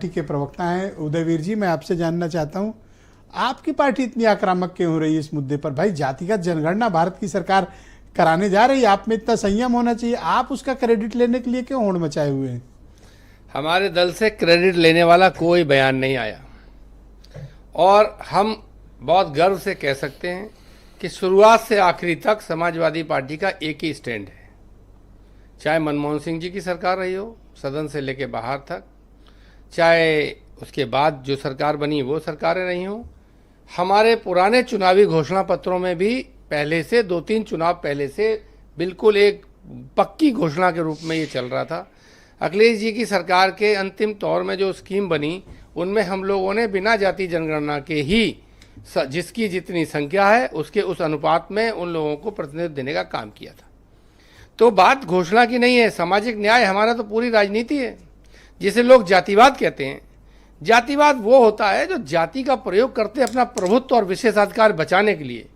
Party के प्रवक्ता हैं उदयवीर जी, मैं आपसे जानना चाहता हूं आपकी पार्टी इतनी आक्रामक क्यों हो रही है इस मुद्दे पर? भाई, जातिगत जनगणना भारत की सरकार कराने जा रही है, आप में इतना संयम होना चाहिए, आप उसका क्रेडिट लेने के लिए क्यों होड़ मचाए हुए हैं? हमारे दल से क्रेडिट लेने वाला कोई बयान नहीं आया और हम बहुत गर्व से कह सकते हैं कि शुरुआत से आखिरी तक समाजवादी पार्टी का एक ही स्टैंड है। चाहे मनमोहन सिंह जी की सरकार रही हो सदन से लेके बाहर तक, चाहे उसके बाद जो सरकार बनी वो सरकारें रही हों, हमारे पुराने चुनावी घोषणा पत्रों में भी पहले से 2-3 चुनाव पहले से बिल्कुल एक पक्की घोषणा के रूप में ये चल रहा था। अखिलेश जी की सरकार के अंतिम तौर में जो स्कीम बनी उनमें हम लोगों ने बिना जाति जनगणना के ही जिसकी जितनी संख्या है उसके उस अनुपात में उन लोगों को प्रतिनिधित्व देने का काम किया था। तो बात घोषणा की नहीं है, सामाजिक न्याय हमारा तो पूरी राजनीति है। जिसे लोग जातिवाद कहते हैं, जातिवाद वो होता है जो जाति का प्रयोग करते हैं अपना प्रभुत्व और विशेषाधिकार बचाने के लिए,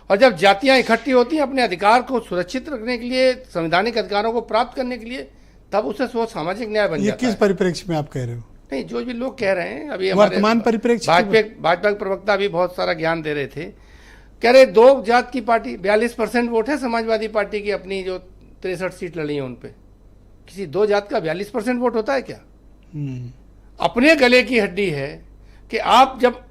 और जब जातियां इकट्ठी होती हैं अपने अधिकार को सुरक्षित रखने के लिए, संवैधानिक अधिकारों को प्राप्त करने के लिए, तब उसे वो सामाजिक न्याय बन जाता है। ये किस परिप्रेक्ष्य में आप कह रहे हो? नहीं, जो भी लोग कह रहे हैं अभी वर्तमान परिप्रेक्ष्य, भाजपा के प्रवक्ता अभी बहुत सारा ज्ञान दे रहे थे, कह रहे 2 जात की पार्टी, 42% वोट है समाजवादी पार्टी की, अपनी जो 63 सीट लड़ी है उन पे। किसी 2 जात का 42% वोट होता है क्या? अपने गले की हड्डी है कि आप जब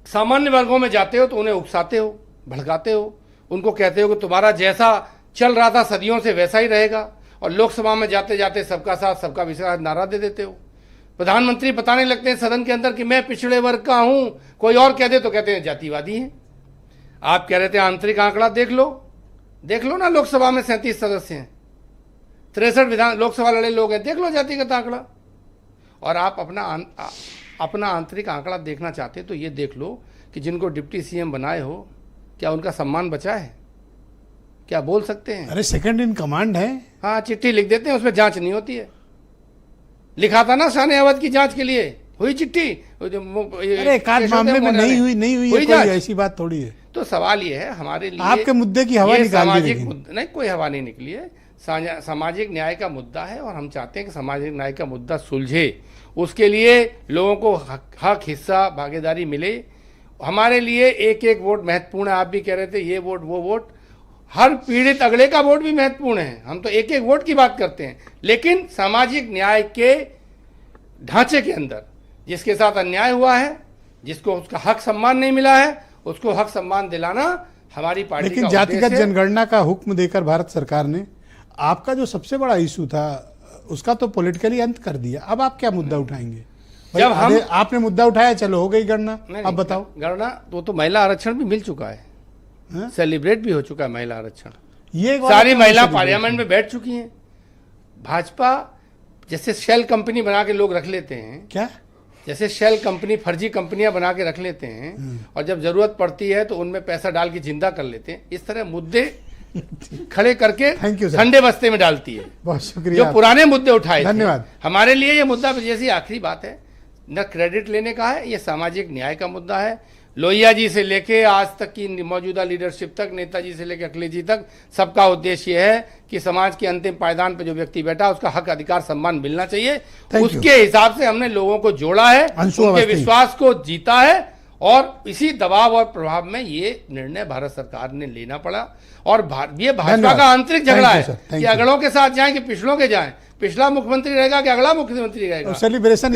सामान्य वर्गों में जाते हो तो उन्हें उकसाते हो, भड़काते हो, उनको कहते हो कि तुम्हारा जैसा चल रहा था सदियों से वैसा ही रहेगा, और लोकसभा में जाते जाते सबका साथ सबका विश्वास नारा दे देते हो। प्रधानमंत्री बताने लगते हैं सदन के अंदर कि मैं पिछड़े वर्ग का हूं, कोई और कह दे तो कहते हैं जातिवादी हैं। आप कह रहे थे आंतरिक आंकड़ा देख लो ना, लोकसभा में 37 सदस्य हैं, 63 लोकसभा लड़े लोग हैं, देख लो जातिगत आंकड़ा। और आप अपना आंतरिक आंकड़ा देखना चाहते हैं तो ये देख लो कि जिनको डिप्टी सीएम बनाए हो क्या उनका सम्मान बचा है? क्या बोल सकते हैं? अरे सेकंड इन कमांड है। हाँ, चिट्ठी लिख देते हैं, उसमें जांच नहीं होती है। लिखा था ना शान अवध की जांच के लिए, हुई चिट्ठी? अरे एक आध मामले में नहीं हुई ऐसी बात थोड़ी है। तो सवाल ये है हमारे लिए, आपके मुद्दे की हवा निकाल दी। नहीं, कोई हवा नहीं निकली है। सामाजिक न्याय का मुद्दा है और हम चाहते हैं कि सामाजिक न्याय का मुद्दा सुलझे, उसके लिए लोगों को हक, हिस्सा, भागीदारी मिले। हमारे लिए एक एक वोट महत्वपूर्ण है। आप भी कह रहे थे ये वोट वो वोट, हर पीड़ित अगले का वोट भी महत्वपूर्ण है। हम तो एक एक वोट की बात करते हैं, लेकिन सामाजिक न्याय के ढांचे के अंदर जिसके साथ अन्याय हुआ है, जिसको उसका हक सम्मान नहीं मिला है, उसको हक सम्मान दिलाना हमारी पार्टी का। लेकिन जातिगत जनगणना का हुक्म देकर भारत सरकार ने आपका जो सबसे बड़ा इशू था उसका तो पॉलिटिकली अंत कर दिया। अब आप क्या मुद्दा उठाएंगे? जब आपने मुद्दा उठाया, चलो हो गई गणना, अब बताओ। गणना तो महिला आरक्षण भी मिल चुका है, सेलिब्रेट भी हो चुका है महिला आरक्षण। ये सारी महिला पार्लियामेंट में बैठ चुकी हैं। भाजपा जैसे शेल कंपनी बना के लोग रख लेते हैं, क्या जैसे शेल कंपनी, फर्जी कंपनियां बना के रख लेते हैं और जब जरूरत पड़ती है तो उनमें पैसा डाल के जिंदा कर लेते हैं, इस तरह मुद्दे खड़े करके ठंडे बस्ते में डालती है। बहुत शुक्रिया। जो पुराने मुद्दे उठाए, धन्यवाद। हमारे लिए ये मुद्दा जैसी आखिरी बात है, न क्रेडिट लेने का है, ये सामाजिक न्याय का मुद्दा है। लोहिया जी से लेके आज तक की मौजूदा लीडरशिप तक, नेताजी से लेकर अखिलेश जी तक, सबका उद्देश्य ये है कि समाज के अंतिम पायदान पर जो व्यक्ति बैठा उसका हक, अधिकार, सम्मान मिलना चाहिए। उसके हिसाब से हमने लोगों को जोड़ा है, उनके विश्वास को जीता है, और इसी दबाव और प्रभाव में ये निर्णय भारत सरकार ने लेना पड़ा। और ये भाजपा का आंतरिक झगड़ा है कि अगड़ों के साथ जाएं कि पिछड़ों के जाएं, पिछला मुख्यमंत्री रहेगा कि अगला मुख्यमंत्री रहेगा, सेलिब्रेशन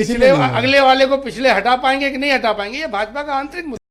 अगले वाले को पिछले हटा पाएंगे कि नहीं हटा पाएंगे, ये भाजपा का आंतरिक